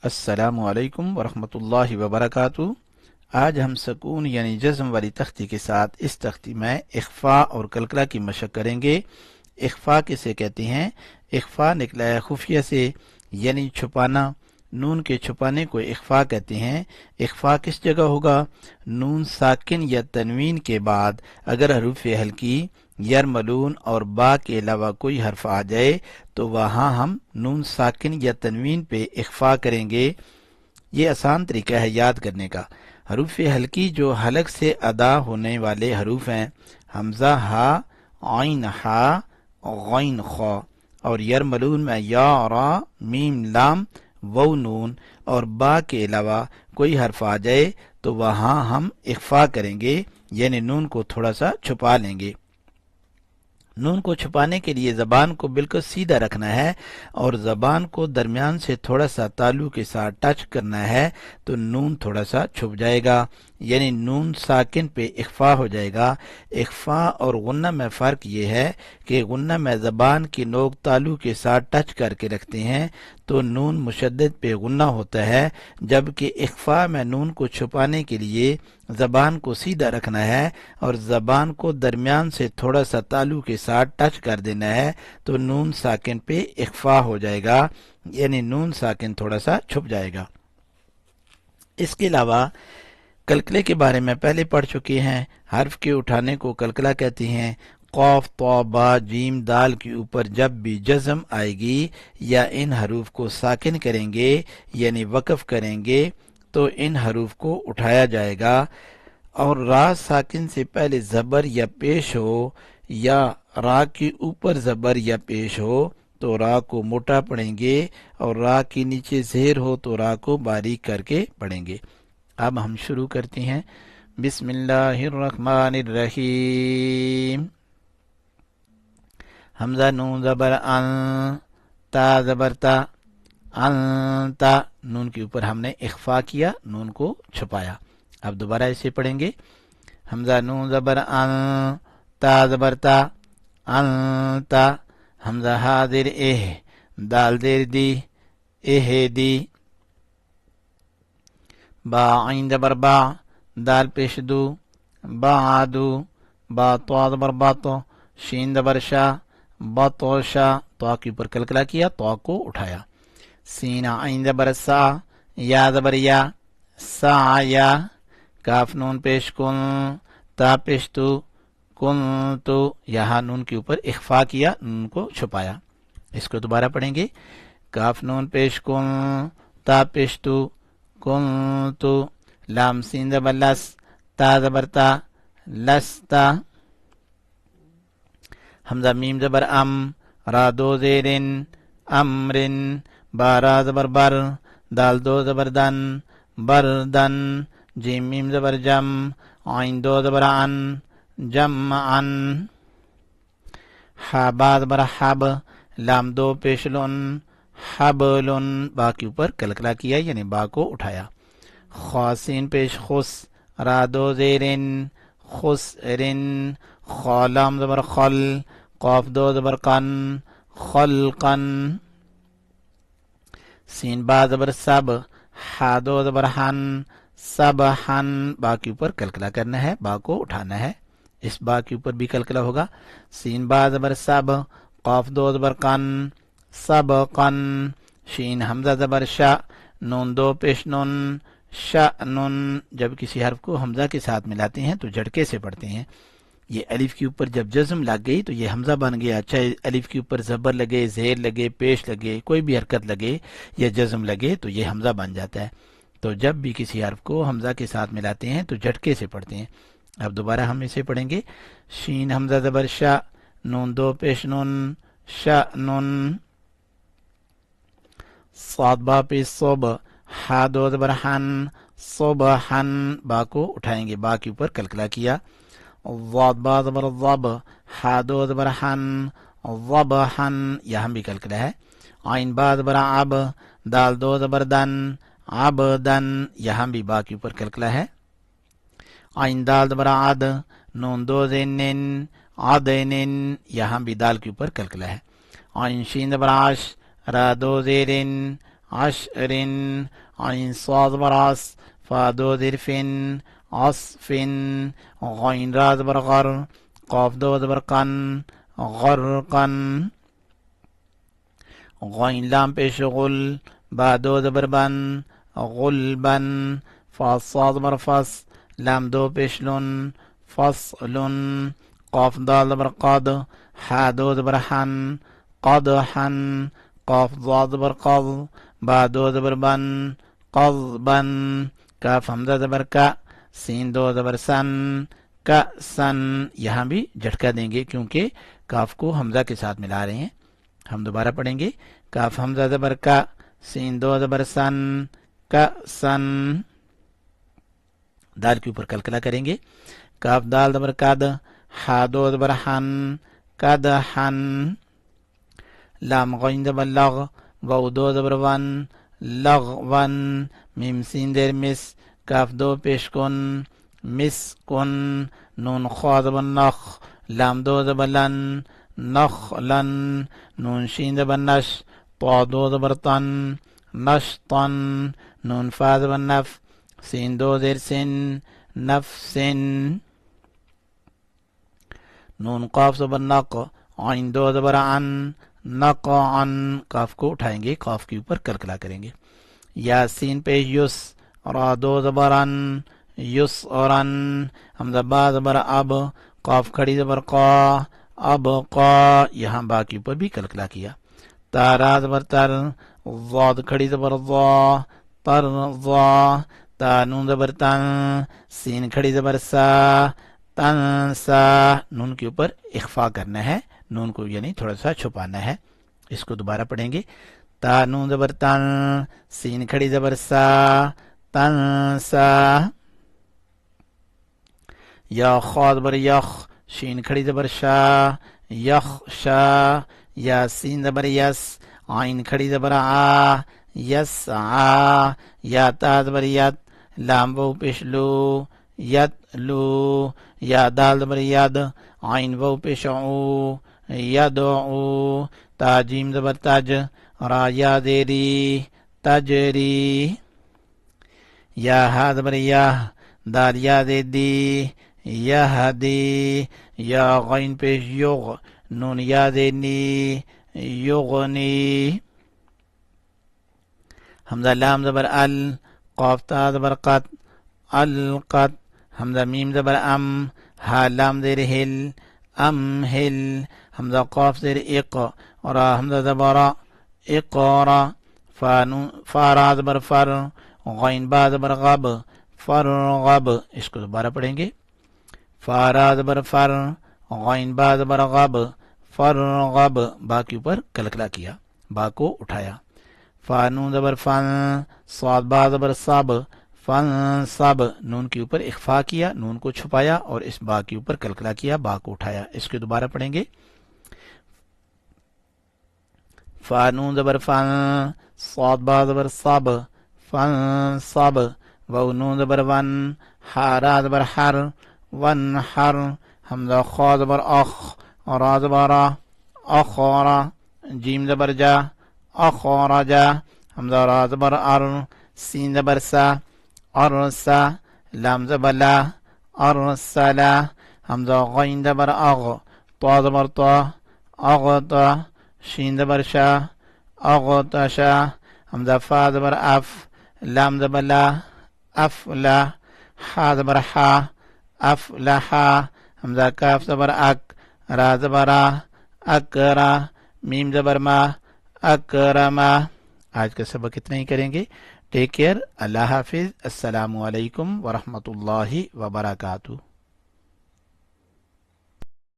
السلام علیکم ورحمۃ اللہ وبرکاتہ۔ آج ہم سکون یعنی جزم والی تختی کے ساتھ اس تختی میں اخفا اور کلکلہ کی مشق کریں گے۔ اخفا کسے کہتے ہیں؟ اخفا نکلا ہے خفیہ سے، یعنی چھپانا۔ نون کے چھپانے کو اخفا کہتے ہیں۔ اخفا کس جگہ ہوگا؟ نون ساکن یا تنوین کے بعد اگر حروف ہلکی یرملون اور با کے علاوہ کوئی حرف آ جائے تو وہاں ہم نون ساکن یا تنوین پہ اخفا کریں گے۔ یہ آسان طریقہ ہے یاد کرنے کا۔ حروف ہلکی جو حلق سے ادا ہونے والے حروف ہیں، حمزہ ہا، عین ہا، غین خا، اور یرملون میں یا را، میم لام، وو نون اور با کے علاوہ کوئی حرف آ جائے تو وہاں ہم اخفا کریں گے، یعنی نون کو تھوڑا سا چھپا لیں گے۔ نون کو چھپانے کے لیے زبان کو بالکل سیدھا رکھنا ہے اور زبان کو درمیان سے تھوڑا سا تالو کے ساتھ ٹچ کرنا ہے تو نون تھوڑا سا چھپ جائے گا، یعنی نون ساکن پہ اخفا ہو جائے گا۔ اخفا اور غنہ میں فرق یہ ہے کہ غنہ میں زبان کی نوک تالو کے ساتھ ٹچ کر کے رکھتے ہیں تو نون مشدد پہ غنہ ہوتا ہے، جبکہ اخفا میں نون کو چھپانے کے لیے زبان کو سیدھا رکھنا ہے اور زبان کو درمیان سے تھوڑا سا تالو کے ساتھ ٹچ کر دینا ہے تو نون ساکن پہ اخفا ہو جائے گا، یعنی نون ساکن تھوڑا سا چھپ جائے گا۔ اس کے علاوہ کلکلے کے بارے میں پہلے پڑھ چکے ہیں۔ حرف کے اٹھانے کو کلکلہ کہتے ہیں۔ قاف، طا، با، جیم، دال کے اوپر جب بھی جزم آئے گی یا ان حروف کو ساکن کریں گے یعنی وقف کریں گے تو ان حروف کو اٹھایا جائے گا، اور را ساکن سے پہلے زبر یا پیش ہو یا را کے اوپر زبر یا پیش ہو تو را کو موٹا پڑھیں گے، اور را کے نیچے زیر ہو تو را کو باریک کر کے پڑھیں گے۔ اب ہم شروع کرتے ہیں۔ بسم اللہ الرحمن الرحیم۔ حمزہ نون زبر ان، تا زبر تا، انتا، نون کے اوپر ہم نے اخفا کیا، نون کو چھپایا۔ اب دوبارہ اسے پڑھیں گے۔ حمزہ نون زبر ان، تا زبر تا، انتا، حمزہ ہا زیر اہ، دال زیر دی، اہ دی، با عین زبر با، دال پیش دو، بعدو، با طا زبر باتو، شین زبر شا، بطوشا، طا کے اوپر کلکلہ کیا، طا کو اٹھایا۔ سین عین زبر سا، یا زبر یا، سایا، کاف نون پیش کن، تا پیش تو، کن تو، یہاں نون کے اوپر اخفا کیا، نون کو چھپایا۔ اس کو دوبارہ پڑھیں گے۔ کاف نون پیش کن، تا پیش تو، کن تو، لام سین زبر لس، تا زبر تا، لستا، حمزہ میم زبر ام، را دو زیرن، امرن، بارا زبر بر، دال دو زبر دن، بردن، جیم میم زبر جم، عین دو زبر ان، جمعن، ہا با زبر حب، لام دو پیش لن، حبلن، با کے اوپر کلکلہ کیا یعنی با کو اٹھایا۔ خواسین پیش خس، را دو زیرن، خسرن، خالام زبر خل، قاف دو زبر قن، خلقن، سین با زبر سب، ہا دو زبر حن، سبحن، با کے اوپر کلکلہ کرنا ہے، با کو اٹھانا ہے۔ اس با کے اوپر بھی کلکلہ ہوگا۔ سین با زبر سب، قاف دو زبر قن، سبقن، شین حمزہ زبر شا، نون دو پیش نون، شأنن، جب کسی حرف کو حمزہ کے ساتھ ملاتے ہیں تو جھٹکے سے پڑھتے ہیں۔ یہ الف کے اوپر جب جزم لگ گئی تو یہ حمزہ بن گیا، چاہے الف کے اوپر زبر لگے، زیر لگے، پیش لگے، کوئی بھی حرکت لگے یا جزم لگے تو یہ حمزہ بن جاتا ہے۔ تو جب بھی کسی حرف کو حمزہ کے ساتھ ملاتے ہیں تو جھٹکے سے پڑھتے ہیں۔ اب دوبارہ ہم اسے پڑھیں گے۔ شین حمزہ زبر شا، نون دو پیش نون، شأنن، صاد با پیش صب، ہا دو زبر حن، صبحن، با کو اٹھائیں گے، با کے اوپر کلکلہ کیا۔ ضاد با زبر ضب، ہا دو زبر حن، ضبحن، یہاں بھی کلکلہ ہے۔ عین با زبر عب، دال دو زبر دن، عبدن، یہاں بھی با کے اوپر کلکلہ ہے۔ عین دال زبر عد، نون دو زینن، عدنن، یہاں بھی دال کے اوپر کلکلہ ہے۔ عین شین زبر عش، را دو زیرن، عشر عین صاد براس فا دو ذرف عصف غین را زبر غر قاف دو زبر قن غرقا غین لام پیش غل با دو زبر بن غلبا فا صاد زبر فس لام دو پیش لن فصل قاف دال زبر قد حا دو زبر حن قدحا قاف ضاد زبر قض با دو زبر بن قضبا کاف حمزہ زبر کا سین دو زبر سن کا سن. یہاں بھی جھٹکا دیں گے کیونکہ کاف کو حمزہ کے ساتھ ملا رہے ہیں. ہم دوبارہ پڑھیں گے. کاف حمزہ زبر کا سین دو زبر سن کا سن. دال کے اوپر کلکلا کریں گے. کاف دال زبر کد حا دو زبر حن کد حن. لام غین زبر لغ واو دو زبر ون لغ ون. میم سین دیر مس کاف دو پیش کن مس کن. نون خوا زبر نخ لام دو زبر لن نخ لن. نون شین زبر نش طا دو زبر تن نش تن. نون فا زبر نف سین دو زیر سن نف سن. نون قاف زبر نق عین دو زبر عن نق عن. کاف کو اٹھائیں گے قاف کے اوپر کلکلا کریں گے. یا سین پیش یس را دو زبر ان یس اورن. حمزہ با زبر اب قاف کھڑی زبر قا اب قا. یہاں با کے اوپر بھی کلکلا کیا. تا را زبر تر ضاد کھڑی زبر ضا تر ضا. تا نون زبر تن سین کھڑی زبر سا تن سا. نون کے اوپر اخفا کرنا ہے. نون کو یعنی تھوڑا سا چھپانا ہے. اس کو دوبارہ پڑھیں گے. تا نون زبر تن سین کھڑی زبر سا تن سا. یا خا زبر یخ شین کھڑی زبر شا یخ شا. یا سین زبر یس عین کھڑی زبر آ یس آ. یا تا زبر ید لام وو پیش لو ید لو. یا دال زبر ید عین وو پیش عو یدعو. تا جیم زبر تج را یا دیری تجری. یا ہا زبر یا دال یا دے دی یہدی. یا غین پیش یغ نون یا دے نی یغنی. حمزہ لام زبر ال قاف تا زبر قط القط. حمزہ میم زبر ام ہا لام زیر ہل ام ہل. حمزہ قاف زیر اق را حمزہ زبر اقرا. فا را زبر فر غین با زبر غب فرغب. اس کو دوبارہ پڑھیں گے. فا را زبر فر غین با زبر غب فرغب. با کے اوپر کلکلا کیا. با کو اٹھایا. فا نون زبر فن صاد با زبر صب فن صب. نون کے اوپر اخفا کیا. نون کو چھپایا اور اس با کے اوپر کلکلا کیا. با کو اٹھایا. اس کو دوبارہ پڑھیں گے. فا نون زبر فن صاد با زبر صب فن صب. و نون زبر ون حا را زبر حر ون حر. حمزہ خا زبر اخ را زبر اخرا. جیم زبر جا اخرجا. حمزہ را زبر ار سین زبر سا ارسا. لام زبر لا ارسلا. حمزہ غین زبر اغ طا زبر طا اغطا. شین زبر شا اغتشا. حمزہ فا زبر اف لام زبر لا افلا. حا زبر حا افلحا. حمزہ کاف زبر اک را زبر اکرا. میم زبر ما اکرما. آج کا سبق اتنا ہی کریں گے. Take care. اللہ حافظ. السلام علیکم ورحمۃ اللہ وبرکاتہ.